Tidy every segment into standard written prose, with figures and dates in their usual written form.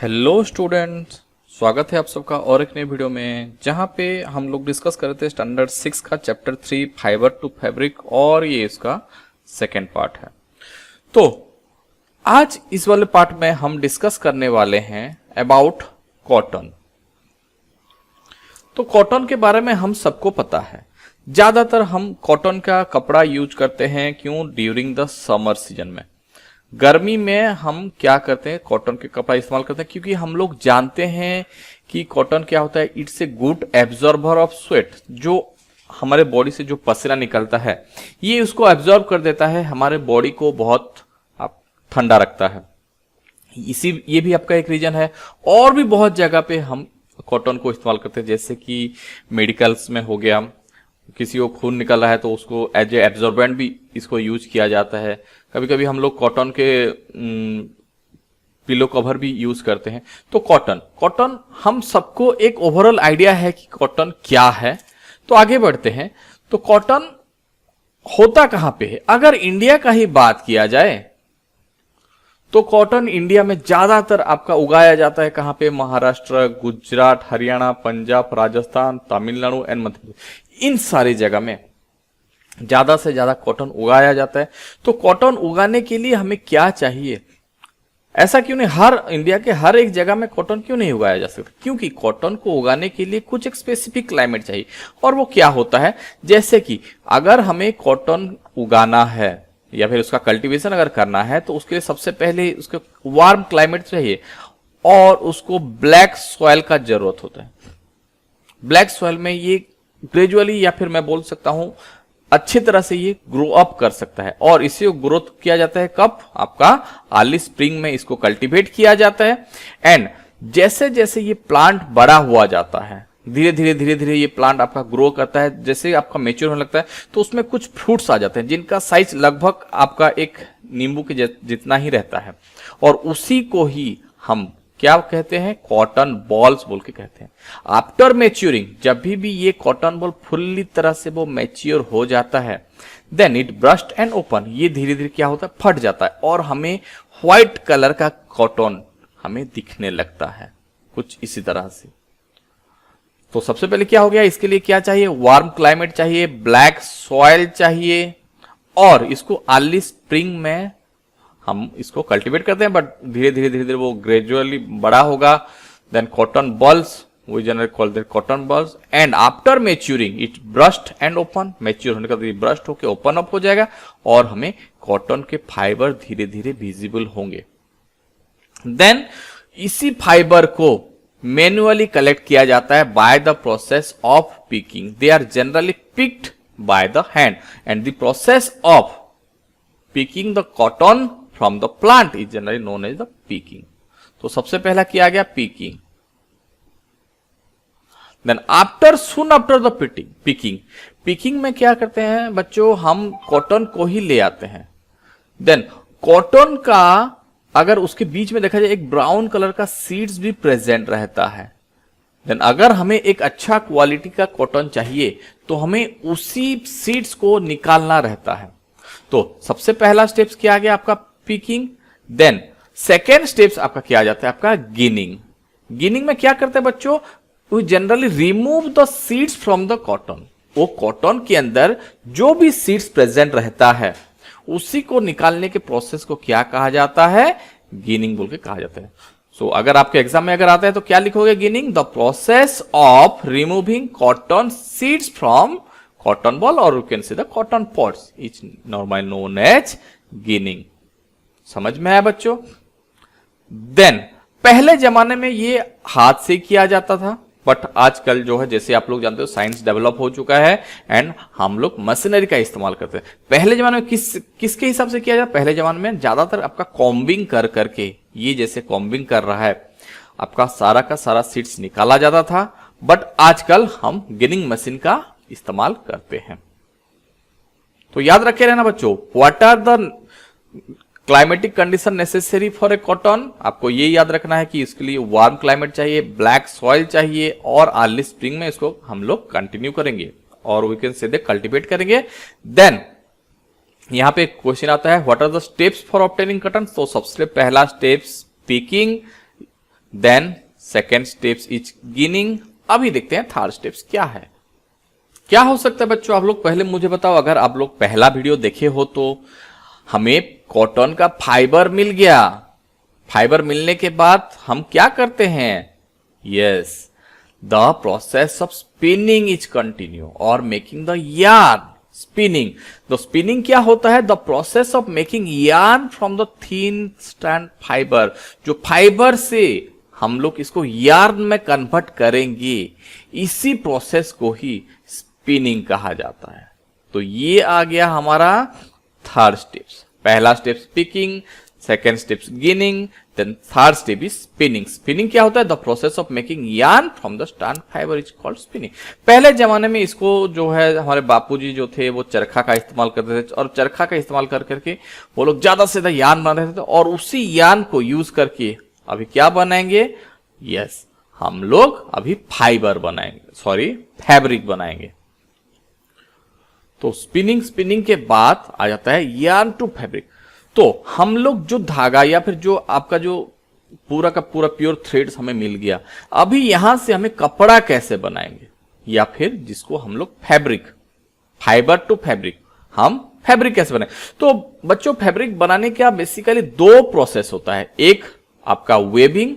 Hello students, स्वागत है आप सबका और एक नई वीडियो में जहां पे हम लोग डिस्कस कर रहे थे स्टैंडर्ड 6 का चैप्टर 3 फाइबर टू फैब्रिक और ये इसका सेकेंड पार्ट है। तो आज इस वाले पार्ट में हम डिस्कस करने वाले हैं अबाउट कॉटन। तो कॉटन के बारे में हम सबको पता है, ज्यादातर हम कॉटन का कपड़ा यूज करते हैं। क्यों? ड्यूरिंग द समर सीजन में, गर्मी में हम क्या करते हैं, कॉटन के कपड़ा इस्तेमाल करते हैं क्योंकि हम लोग जानते हैं कि कॉटन क्या होता है, it's a good absorber of sweat. जो हमारे बॉडी से जो पसीना निकलता है ये उसको एब्जॉर्ब कर देता है, हमारे बॉडी को बहुत ठंडा रखता है। ये भी आपका एक रीजन है। और भी बहुत जगह पे हम कॉटन को इस्तेमाल करते हैं, जैसे कि मेडिकल्स में हो गया, किसी को खून निकल रहा है तो उसको एज ए एब्जॉर्बेंट भी इसको यूज किया जाता है। कभी कभी हम लोग कॉटन के पिलो कवर भी यूज करते हैं। तो कॉटन हम सबको एक ओवरऑल आइडिया है कि कॉटन क्या है। तो आगे बढ़ते हैं। तो कॉटन होता कहां पे है? अगर इंडिया का ही बात किया जाए तो कॉटन इंडिया में ज्यादातर आपका उगाया जाता है। कहां पे? महाराष्ट्र, गुजरात, हरियाणा, पंजाब, राजस्थान, तमिलनाडु एंड मध्य प्रदेश, इन सारी जगह में ज्यादा से ज्यादा कॉटन उगाया जाता है। तो कॉटन उगाने के लिए हमें क्या चाहिए? ऐसा क्यों नहीं, हर इंडिया के हर एक जगह में कॉटन क्यों नहीं उगाया जा सकता? क्योंकि कॉटन को उगाने के लिए कुछ एक स्पेसिफिक क्लाइमेट चाहिए। और वो क्या होता है? जैसे कि अगर हमें कॉटन उगाना है या फिर उसका कल्टीवेशन अगर करना है तो उसके लिए सबसे पहले उसको वार्म क्लाइमेट चाहिए और उसको ब्लैक सॉइल का जरूरत होता है। ब्लैक सॉइल में ये ग्रेजुअली या फिर मैं बोल सकता हूं अच्छी तरह से ये ग्रो अप कर सकता है। और इसे ग्रोथ किया जाता है कब? आपका अर्ली स्प्रिंग में इसको कल्टीवेट किया जाता है। एंड जैसे जैसे ये प्लांट बड़ा हुआ जाता है, धीरे धीरे ये प्लांट आपका ग्रो करता है। जैसे आपका मेच्योर होने लगता है तो उसमें कुछ फ्रूट्स आ जाते हैं जिनका साइज लगभग आपका एक नींबू के जितना ही रहता है। और उसी को ही हम क्या कहते हैं? कॉटन बॉल्स बोल के कहते हैं। आफ्टर मैच्योरिंग, जब भी ये कॉटन बॉल फुल्ली तरह से वो मैच्योर हो जाता है, then it burst and open, ये धीरे धीरे क्या होता है? फट जाता है और हमें व्हाइट कलर का कॉटन हमें दिखने लगता है, कुछ इसी तरह से। तो सबसे पहले क्या हो गया? इसके लिए क्या चाहिए? वार्म क्लाइमेट चाहिए, ब्लैक सॉइल चाहिए और इसको अर्ली स्प्रिंग में हम इसको कल्टीवेट करते हैं। बट धीरे धीरे वो ग्रेजुअली बड़ा होगा। Then cotton balls, we generally call them cotton balls. And after maturing it burst and open, mature होने का तो ये ब्रस्ट होकर ओपन अप हो जाएगा और हमें कॉटन के फाइबर धीरे धीरे विजिबल होंगे। देन इसी फाइबर को मैन्युअली कलेक्ट किया जाता है by the process of picking. They are generally picked by the hand and the process of picking the cotton from the plant is generally known as the picking. तो सबसे पहला किया गया picking. Then soon after the picking में क्या करते हैं बच्चों? हम कॉटन को ही ले आते हैं। देन कॉटन का अगर उसके बीच में देखा जाए एक ब्राउन कलर का सीड्स भी प्रेजेंट रहता है। देन अगर हमें एक अच्छा क्वालिटी का कॉटन चाहिए तो हमें उसी सीड्स को निकालना रहता है। तो सबसे पहला स्टेप्स क्या आ गया? आपका पिकिंग। देन सेकेंड स्टेप्स आपका क्या आ जाता है? आपका गिनिंग। गिनिंग में क्या करते हैं बच्चों? We generally remove the seeds from the cotton. वो कॉटन के अंदर जो भी सीड्स प्रेजेंट रहता है उसी को निकालने के प्रोसेस को क्या कहा जाता है? गिनिंग बोल के कहा जाता है। सो अगर आपके एग्जाम में अगर आता है तो क्या लिखोगे? Ginning, the process of removing cotton seeds from cotton boll और you can say the cotton pods is normally known as ginning. समझ में आया बच्चों? देन पहले जमाने में ये हाथ से किया जाता था, बट आजकल जो है जैसे आप लोग जानते हो साइंस डेवलप हो चुका है एंड हम लोग मशीनरी का इस्तेमाल करते हैं। पहले जमाने में किसके हिसाब से किया जाता? पहले जमाने में ज्यादातर आपका कॉम्बिंग कर करके, ये जैसे कॉम्बिंग कर रहा है, आपका सारा का सारा सीड्स निकाला जाता था। बट आजकल हम गिनिंग मशीन का इस्तेमाल करते हैं। तो याद रखे रहना बच्चों, what are the climatic condition necessary for a cotton. आपको ये याद रखना है कि इसके लिए वार्म क्लाइमेट चाहिए, ब्लैक सॉइल चाहिए और अर्ली स्प्रिंग में इसको हम लोग कंटिन्यू करेंगे और we can say they cultivate करेंगे। देन यहां पे क्वेश्चन आता है what are the steps for obtaining cotton. तो सबसे पहला steps picking, then second steps is ginning. अभी देखते हैं थर्ड स्टेप्स क्या है। क्या हो सकता है बच्चों, आप लोग पहले मुझे बताओ, अगर आप लोग पहला वीडियो देखे हो तो हमें कॉटन का फाइबर मिल गया। फाइबर मिलने के बाद हम क्या करते हैं? Yes, the process of spinning is continue और making the yarn. Spinning, the spinning क्या होता है? The process of making yarn from the thin strand fibre. जो फाइबर से हम लोग इसको यार्न में कन्वर्ट करेंगे, इसी प्रोसेस को ही स्पिनिंग कहा जाता है। तो ये आ गया हमारा थर्ड स्टेप्स। पहला step speaking, second step ginning, then third step is spinning. Spinning क्या होता है? The process of making yarn from the strand fibre is called spinning. पहले जमाने में इसको जो है हमारे बापूजी जो थे वो चरखा का इस्तेमाल करते थे, और चरखा का इस्तेमाल कर करके वो लोग ज्यादा से ज्यादा यार्न बना रहे थे, और उसी यार्न को यूज करके अभी क्या बनाएंगे? यस, हम लोग अभी फाइबर बनाएंगे, सॉरी फैब्रिक बनाएंगे। तो स्पिनिंग के बाद आ जाता है यार्न टू फैब्रिक। तो हम लोग जो धागा या फिर जो आपका जो पूरा का पूरा प्योर थ्रेड्स हमें मिल गया, अभी यहां से हमें कपड़ा कैसे बनाएंगे, या फिर जिसको हम लोग फैब्रिक, फाइबर टू फैब्रिक, हम फैब्रिक कैसे बनाए? तो बच्चों फैब्रिक बनाने का बेसिकली दो प्रोसेस होता है। एक आपका वेबिंग,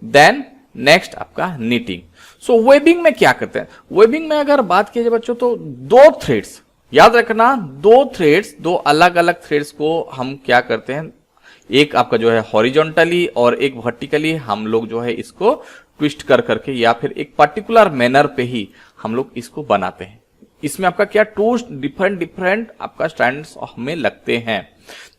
देन नेक्स्ट आपका नीटिंग। सो वेबिंग में क्या करते हैं? वेबिंग में अगर बात की जाए बच्चों तो दो थ्रेड्स, याद रखना, दो थ्रेड्स, दो अलग अलग थ्रेड्स को हम क्या करते हैं, एक आपका जो है हॉरिजॉन्टली और एक वर्टिकली हम लोग जो है इसको ट्विस्ट कर करके या फिर एक पर्टिकुलर मैनर पे ही हम लोग इसको बनाते हैं। इसमें आपका क्या टू डिफरेंट आपका स्टैंड्स हमें लगते हैं।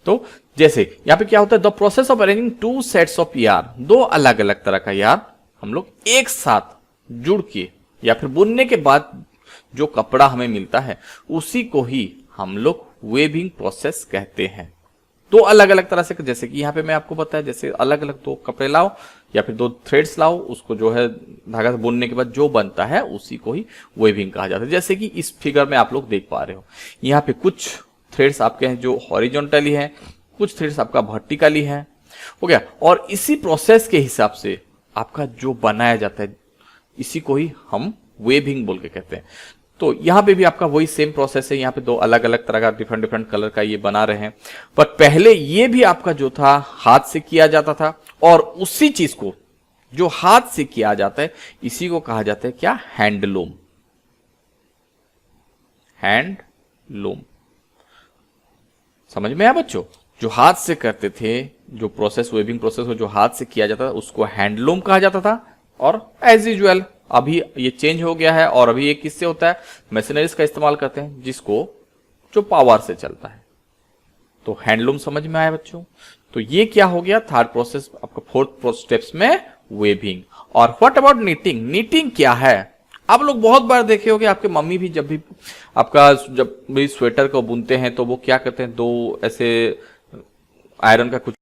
तो जैसे यहां पे क्या होता है? The process of arranging to sets of yarn, दो अलग अलग तरह का यार्न हम लोग एक साथ जुड़ के या फिर बुनने के बाद जो कपड़ा हमें मिलता है उसी को ही हम लोग वेविंग प्रोसेस कहते हैं। दो अलग अलग तरह से, जैसे कि यहाँ पे मैं आपको बताया, जैसे अलग अलग दो कपड़े लाओ या फिर दो थ्रेड्स लाओ, उसको जो है धागा से बुनने के बाद जो बनता है उसी को ही वेविंग कहा जाता है। जैसे कि इस फिगर में आप लोग देख पा रहे हो, यहाँ पे कुछ थ्रेड्स आपके हैं जो हॉरिजॉन्टली है, कुछ थ्रेड्स आपका वर्टिकली है, हो गया। और इसी प्रोसेस के हिसाब से आपका जो बनाया जाता है इसी को ही हम वेविंग बोल के कहते हैं। तो यहां पे भी आपका वही सेम प्रोसेस है, यहां पे दो अलग अलग तरह का डिफरेंट कलर का ये बना रहे हैं। पर पहले ये भी आपका जो था हाथ से किया जाता था, और उसी चीज को जो हाथ से किया जाता है इसी को कहा जाता है क्या? हैंडलूम। हैंडलूम समझ में आया बच्चों? जो हाथ से करते थे, जो प्रोसेस वेविंग प्रोसेस को जो हाथ से किया जाता था उसको हैंडलूम कहा जाता था। और एज यूजुअल अभी ये चेंज हो गया है, और अभी ये किससे होता है? मशीनरीज का इस्तेमाल करते हैं, जिसको जो पावर से चलता है। तो हैंडलूम समझ में आया बच्चों? तो ये क्या हो गया? थर्ड प्रोसेस आपका फोर्थ स्टेप्स में वेविंग। और व्हाट अबाउट नीटिंग? नीटिंग क्या है? आप लोग बहुत बार देखे होंगे, आपके मम्मी भी जब भी आपका जब भी स्वेटर को बुनते हैं तो वो क्या करते हैं, दो ऐसे आयरन का कुछ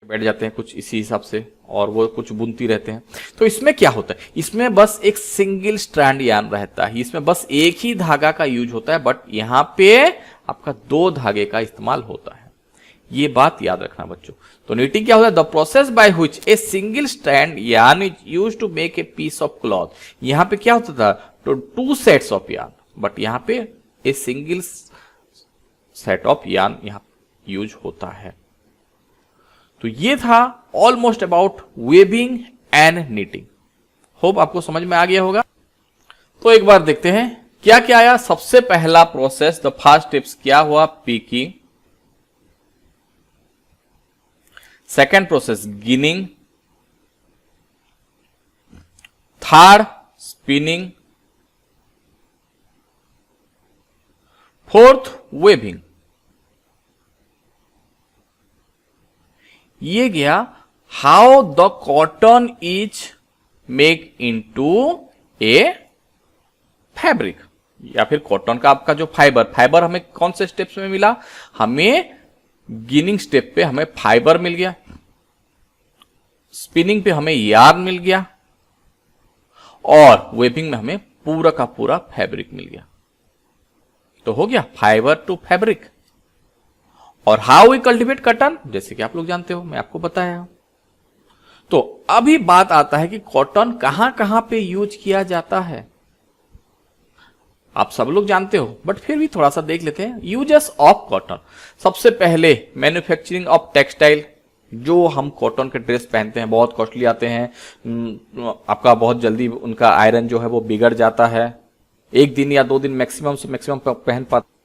बैठ जाते हैं कुछ इसी हिसाब से, और वो कुछ बुनती रहते हैं। तो इसमें क्या होता है? इसमें बस एक सिंगल स्ट्रैंड यार्न रहता है, इसमें बस एक ही धागा का यूज होता है, बट यहां पे आपका दो धागे का इस्तेमाल होता है। ये बात याद रखना बच्चों। तो नीटिंग क्या होता है? The process by which a single strand yarn is used to make a piece of cloth. यहां पे क्या होता था? तो two sets of yarn, but यहां पे a single set of yarn यहां यूज होता है। तो ये था almost about weaving and knitting. Hope आपको समझ में आ गया होगा। तो एक बार देखते हैं क्या क्या आया। सबसे पहला प्रोसेस, द फर्स्ट स्टेप्स क्या हुआ? Picking. Second process ginning, third spinning, fourth weaving. ये गया how the cotton is make into a fabric, या फिर कॉटन का आपका जो फाइबर हमें कौन से स्टेप्स में मिला? हमें गिनिंग स्टेप पे हमें फाइबर मिल गया, स्पिनिंग पे हमें यार्न मिल गया, और वेविंग में हमें पूरा का पूरा फैब्रिक मिल गया। तो हो गया फाइबर टू फैब्रिक। और हाउ वी कल्टिवेट कॉटन, जैसे कि आप लोग जानते हो, मैं आपको बताया। तो अभी बात आता है कि कॉटन कहां कहां पे यूज किया जाता है। आप सब लोग जानते हो, बट फिर भी थोड़ा सा देख लेते हैं यूजेस ऑफ कॉटन। सबसे पहले मैन्युफैक्चरिंग ऑफ टेक्सटाइल, जो हम कॉटन के ड्रेस पहनते हैं बहुत कॉस्टली आते हैं, आपका बहुत जल्दी उनका आयरन जो है वो बिगड़ जाता है, 1 दिन या 2 दिन मैक्सिमम से मैक्सिमम पहन पाते।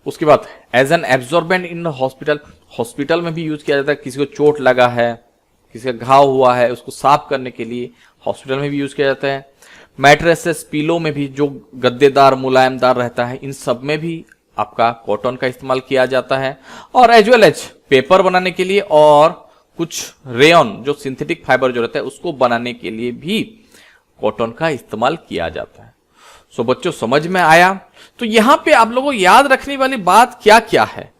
उसके बाद as an absorbent in hospital, hospital में भी यूज किया जाता है। किसी को चोट लगा है, किसी का घाव हुआ है, उसको साफ करने के लिए हॉस्पिटल में भी यूज किया जाता है। मैट्रेसेस, पीलो में भी जो गद्देदार मुलायमदार रहता है, इन सब में भी आपका कॉटन का इस्तेमाल किया जाता है। और एज वेल एज पेपर बनाने के लिए और कुछ रेयन जो सिंथेटिक फाइबर जो रहता है उसको बनाने के लिए भी कॉटन का इस्तेमाल किया जाता है। सो बच्चों समझ में आया। तो यहां पे आप लोगों को याद रखने वाली बात क्या क्या है।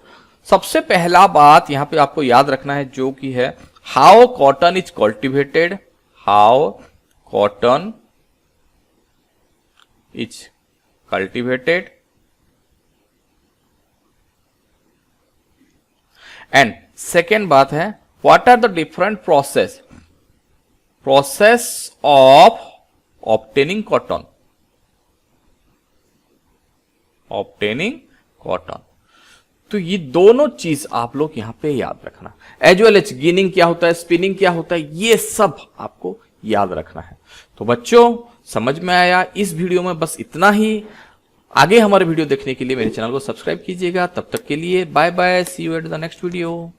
सबसे पहला बात यहां पे आपको याद रखना है जो कि है how cotton is cultivated, how cotton is cultivated and second बात है what are the different process of obtaining cotton, obtaining cotton. तो ये दोनों चीज आप लोग यहां पे याद रखना। एज वेल एज गिनिंग क्या होता है, स्पिनिंग क्या होता है, ये सब आपको याद रखना है। तो बच्चों समझ में आया। इस वीडियो में बस इतना ही। आगे हमारे वीडियो देखने के लिए मेरे चैनल को सब्सक्राइब कीजिएगा। तब तक के लिए bye bye, see you at the next video.